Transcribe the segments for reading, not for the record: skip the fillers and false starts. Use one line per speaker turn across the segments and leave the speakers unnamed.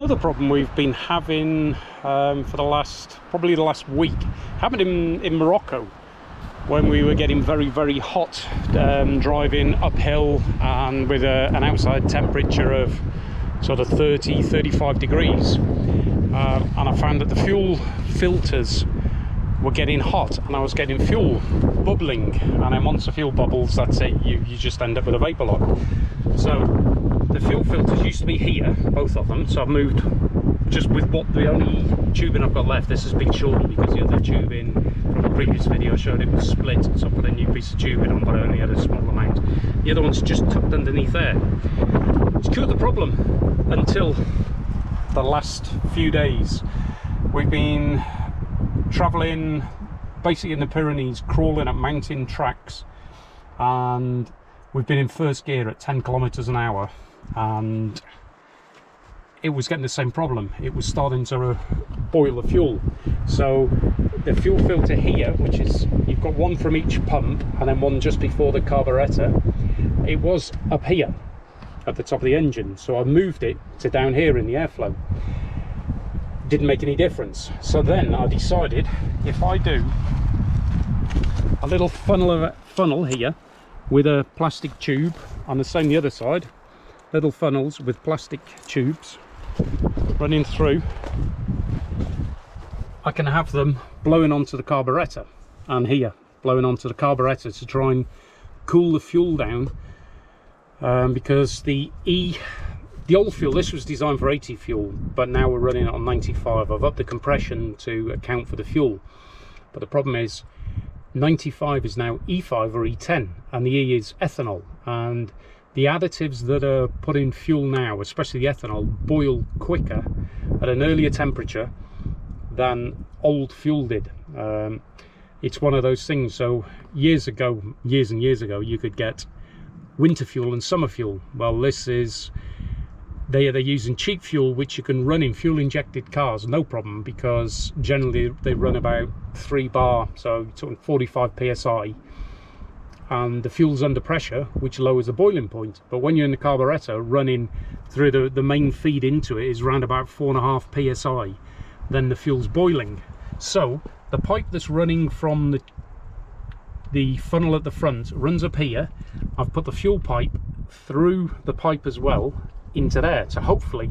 Another problem we've been having for probably the last week happened in Morocco when we were getting very hot, driving uphill and with an outside temperature of sort of 35 degrees, and I found that the fuel filters were getting hot and I was getting fuel bubbling, and then once the fuel bubbles, that's it, you just end up with a vapour lock. So the fuel filters used to be here, both of them, so I've moved just with the only tubing I've got left. This has been shortened because the other tubing from the previous video showed it was split, so I put a new piece of tubing on, but I only had a small amount. The other one's just tucked underneath there. It's cured the problem until the last few days. We've been travelling basically in the Pyrenees, crawling up mountain tracks, and we've been in first gear at 10 kilometers an hour, and it was getting the same problem. It was starting to boil the fuel. So the fuel filter here, which is, you've got one from each pump and then one just before the carburetor, it was up here at the top of the engine, so I moved it to down here in the airflow. Didn't make any difference. So then I decided, if I do a little funnel here with a plastic tube, and the same the other side, little funnels with plastic tubes running through, I can have them blowing onto the carburetor, and here blowing onto the carburetor to try and cool the fuel down, because the old fuel, this was designed for 80 fuel, but now we're running it on 95. I've upped the compression to account for the fuel, but the problem is 95 is now E5 or E10, and the E is ethanol, and the additives that are put in fuel now, especially the ethanol, boil quicker at an earlier temperature than old fuel did. It's one of those things. So years and years ago, you could get winter fuel and summer fuel. Well, this is, they're using cheap fuel which you can run in fuel injected cars no problem, because generally they run about 3 bar, so you're talking 45 psi, and the fuel's under pressure, which lowers the boiling point. But when you're in the carburetor running through the main feed into it is around about 4.5 psi, then the fuel's boiling. So the pipe that's running from the funnel at the front runs up here. I've put the fuel pipe through the pipe as well into there, so hopefully,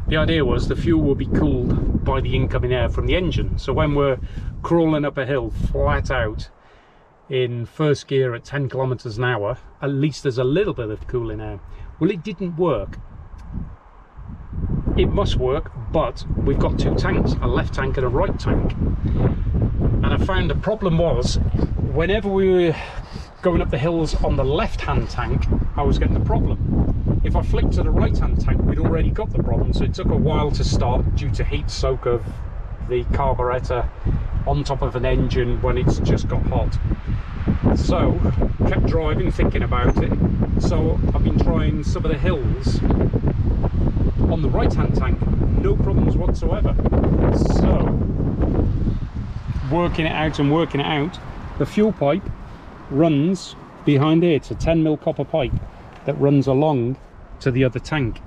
the idea was the fuel will be cooled by the incoming air from the engine. So when we're crawling up a hill flat out in first gear at 10 kilometers an hour, at least there's a little bit of cooling air. Well, it didn't work. It must work, but we've got 2 tanks, a left tank and a right tank, and I found the problem was whenever we were going up the hills on the left hand tank, I was getting the problem. If I flicked to the right hand tank, we'd already got the problem, so it took a while to start due to heat soak of the carburetor on top of an engine when it's just got hot. So kept driving, thinking about it. So I've been trying some of the hills on the right hand tank, no problems whatsoever. So working it out, the fuel pipe runs behind here. It's a 10mm copper pipe that runs along to the other tank.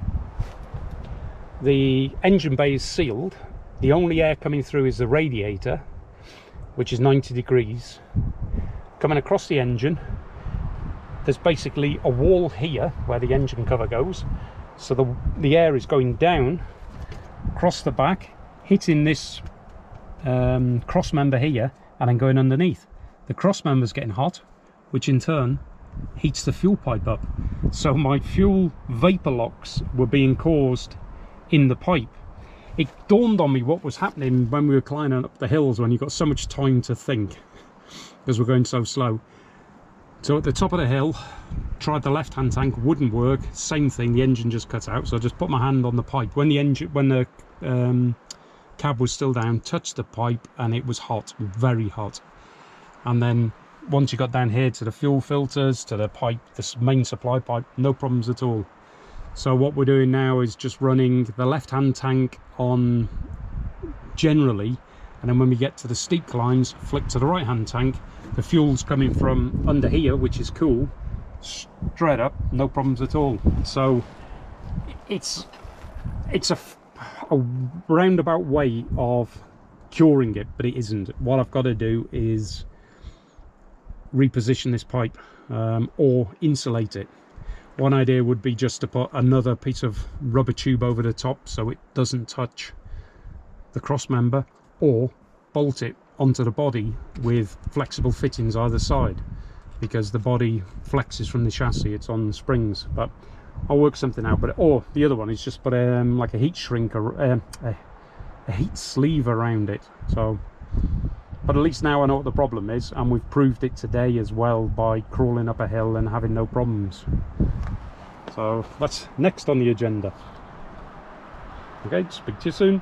The engine bay is sealed. The only air coming through is the radiator, which is 90 degrees. Coming across the engine, there's basically a wall here where the engine cover goes. So the air is going down, across the back, hitting this cross member here, and then going underneath. The cross member's getting hot, which in turn heats the fuel pipe up. So my fuel vapour locks were being caused in the pipe. It dawned on me what was happening when we were climbing up the hills, when you've got so much time to think because we're going so slow. So at the top of the hill, tried the left hand tank, wouldn't work, same thing, the engine just cut out. So I just put my hand on the pipe when the cab was still down, touched the pipe, and it was hot, very hot. And then once you got down here to the fuel filters, to the pipe, this main supply pipe, no problems at all. So what we're doing now is just running the left hand tank on generally, and then when we get to the steep climbs, flick to the right hand tank. The fuel's coming from under here, which is cool, straight up, no problems at all. So it's a a roundabout way of curing it, but it isn't. What I've got to do is reposition this pipe, or insulate it. One idea would be just to put another piece of rubber tube over the top so it doesn't touch the cross member, or bolt it onto the body with flexible fittings either side, because the body flexes from the chassis, it's on springs. But I'll work something out. But or the other one is just put like a heat shrink, a heat sleeve around it. So, but at least now I know what the problem is, and we've proved it today as well by crawling up a hill and having no problems. So that's next on the agenda. Okay, speak to you soon.